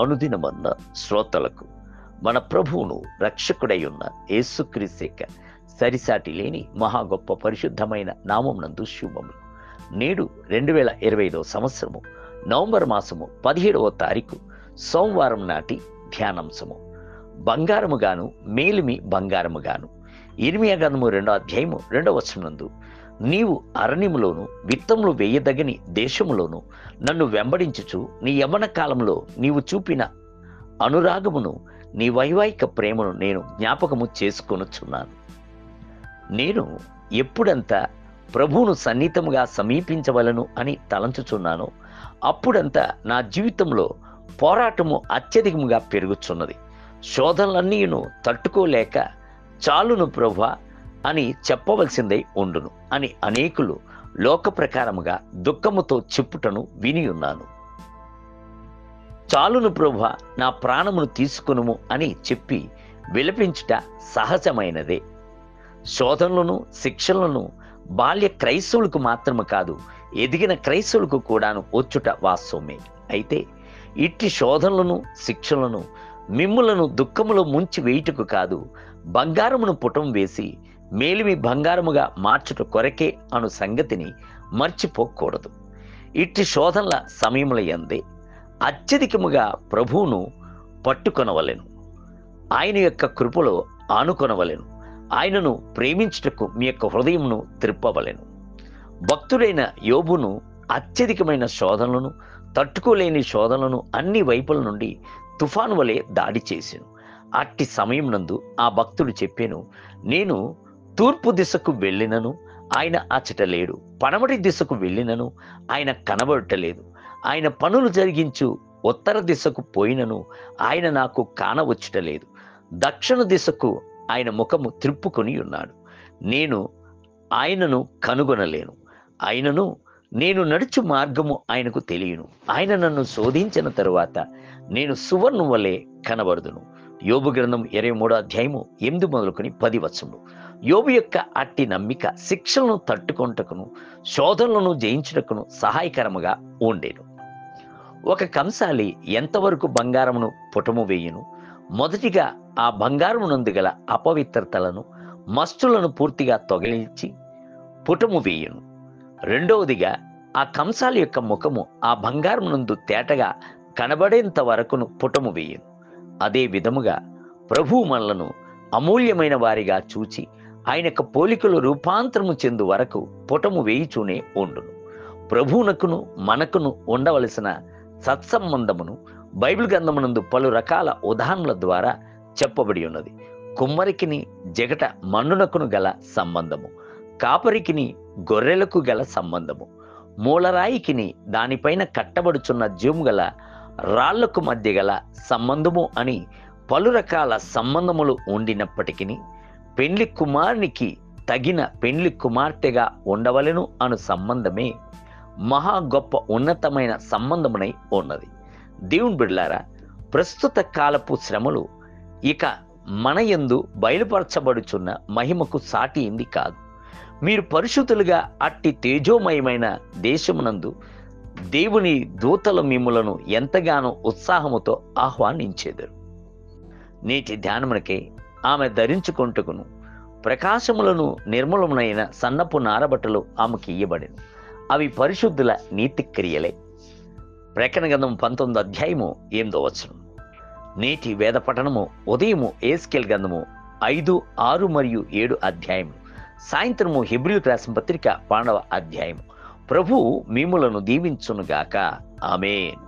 అనుదినమన్న శ్రోతలకు మన ప్రభువును రక్షకుడై ఉన్న యేసుక్రీస్తు యొక్క సరిసాటి లేని మహా గొప్ప పరిశుద్ధమైన నామమునందు శుభములు. నేడు 2025 సంవత్సరము నవంబర్ మాసము 17వ తారీఖు సోమవారం నాటి ధ్యానాంశము బంగారముగాను మేలిమి బంగారముగాను. ఇర్మియా గ్రంథము 2వ అధ్యాయము 2వ వచనమందు, నీవు అరణ్యములోను విత్తములు వేయదగని దేశములోను నన్ను వెంబడించుచు నీ యవ్వన కాలంలో నీవు చూపిన అనురాగమును నీ వైవాహిక ప్రేమను నేను జ్ఞాపకము చేసుకొనుచున్నాను. నేను ఎప్పుడంతా ప్రభువును సన్నిహితముగా సమీపించవలను అని తలంచుచున్నానో అప్పుడంతా నా జీవితంలో పోరాటము అత్యధికముగా పెరుగుచున్నది. శోధనలన్నీను తట్టుకోలేక చాలును ప్రభువా అని చెప్పవలసిందై ఉండును అని అనేకులు లోక ప్రకారముగా దుఃఖముతో చెప్పుటను విని ఉన్నాను. చాలును ప్రభువా, నా ప్రాణమును తీసుకొనుము అని చెప్పి విలపించుట సహజమైనదే. శోధనలను శిక్షలను బాల్య క్రైస్తవులకు మాత్రము కాదు, ఎదిగిన క్రైస్తవులకు కూడాను వచ్చుట వాస్తవమే. అయితే ఇట్టి శోధనలను శిక్షలను మిమ్ములను దుఃఖములో ముంచి వేయుటకు కాదు, బంగారమును పుటం వేసి మేలిమి బంగారముగా మార్చుట కొరకే అను సంగతిని మర్చిపోకూడదు. ఇట్టి శోధనల సమయముల యందే అత్యధికముగా ప్రభువును పట్టుకొనవలెను, ఆయన యొక్క కృపలో ఆనుకొనవలెను, ఆయనను ప్రేమించుటకు మీ యొక్క హృదయమును త్రిప్పవలెను. భక్తుడైన యోబును అత్యధికమైన శోధనలను తట్టుకోలేని శోధనలను అన్ని వైపుల నుండి తుఫాను వలె దాడి చేసెను. అట్టి సమయం నందు ఆ భక్తుడు చెప్పాను, నేను తూర్పు దిశకు వెళ్ళినను ఆయన అచ్చట లేడు, పడమటి దిశకు వెళ్ళినను ఆయన కనబడటలేదు, ఆయన పనులు జరిగించు ఉత్తర దిశకు పోయినను ఆయన నాకు కానవచ్చుటలేదు, దక్షిణ దిశకు ఆయన ముఖము త్రిప్పుకొని ఉన్నాడు, నేను ఆయనను కనుగొనలేను, ఆయనను నేను నడుచు మార్గము ఆయనకు తెలియను, ఆయన నన్ను శోధించిన తరువాత నేను సువర్ణం వలె కనబడుదును. యోబు గ్రంథం 23వ అధ్యాయము 8 మొదలుకొని 10 వచనములు. యోబు యొక్క అట్టి నమ్మిక శిక్షలను తట్టుకొనుటకును శోధనలను జయించుటకును సహాయకరముగా ఉండేను. ఒక కంసాలి ఎంతవరకు బంగారమును పుటము వేయును? మొదటిగా ఆ బంగారమునందు గల అపవిత్రతలను మస్తులను పూర్తిగా తొలగించి పుటము వేయును. రెండవదిగా ఆ కంసాలి యొక్క ముఖము ఆ బంగారమునందు తేటగా కనబడేంత వరకును పుటము వేయును. అదే విధముగా ప్రభువు మనలను అమూల్యమైన వారిగా చూచి ఆయన యొక్క పోలికలు రూపాంతరము చెందు వరకు పుటము వేయిచూనే ఉండును. ప్రభువునకును మనకును ఉండవలసిన సత్సంబంధమును బైబిల్ గ్రంథమునందు పలు రకాల ఉదాహరణల ద్వారా చెప్పబడి ఉన్నది. కుమ్మరికిని జగట మన్నునకును గల సంబంధము, కాపరికిని గొర్రెలకు గల సంబంధము, మూలరాయికిని దానిపైన కట్టబడుచున్న జీవము గల రాళ్లకు మధ్య గల సంబంధము అని పలు రకాల సంబంధములు ఉండినప్పటికీ పెండ్లి కుమారునికి తగిన పెండ్లి కుమార్తెగా ఉండవలెను అను సంబంధమే మహా గొప్ప ఉన్నతమైన సంబంధమునై ఉన్నది. దేవుని బిడ్డలారా, ప్రస్తుత కాలపు శ్రమలు ఇక మన యందు బయలుపరచబడుచున్న మహిమకు సాటి ఏంది కాదు. మీరు పరిశుద్ధులుగా అట్టి తేజోమయమైన దేశమునందు దేవుని దూతల మిమ్ములను ఎంతగానో ఉత్సాహముతో ఆహ్వానించేదరు. నేటి ధ్యానమునకే ఆమె ధరించుకొంటుకును ప్రకాశములను నిర్మలమునైన సన్నపు నారబట్టలు ఆమెకి ఇయ్యబడెను. అవి పరిశుద్ధుల నీతి క్రియలే. ప్రకటన గ్రంథం 19వ అధ్యాయము 8వ వచనం. నేటి వేద పఠనము ఉదయము ఎహెజ్కేలు గ్రంథము 5, 6 మరియు 7 అధ్యాయము, సాయంత్రము హెబ్రీయులకు రాసిన పత్రిక 12వ అధ్యాయము. ప్రభువు మిమ్ములను దీవించునుగాక. ఆమేన్.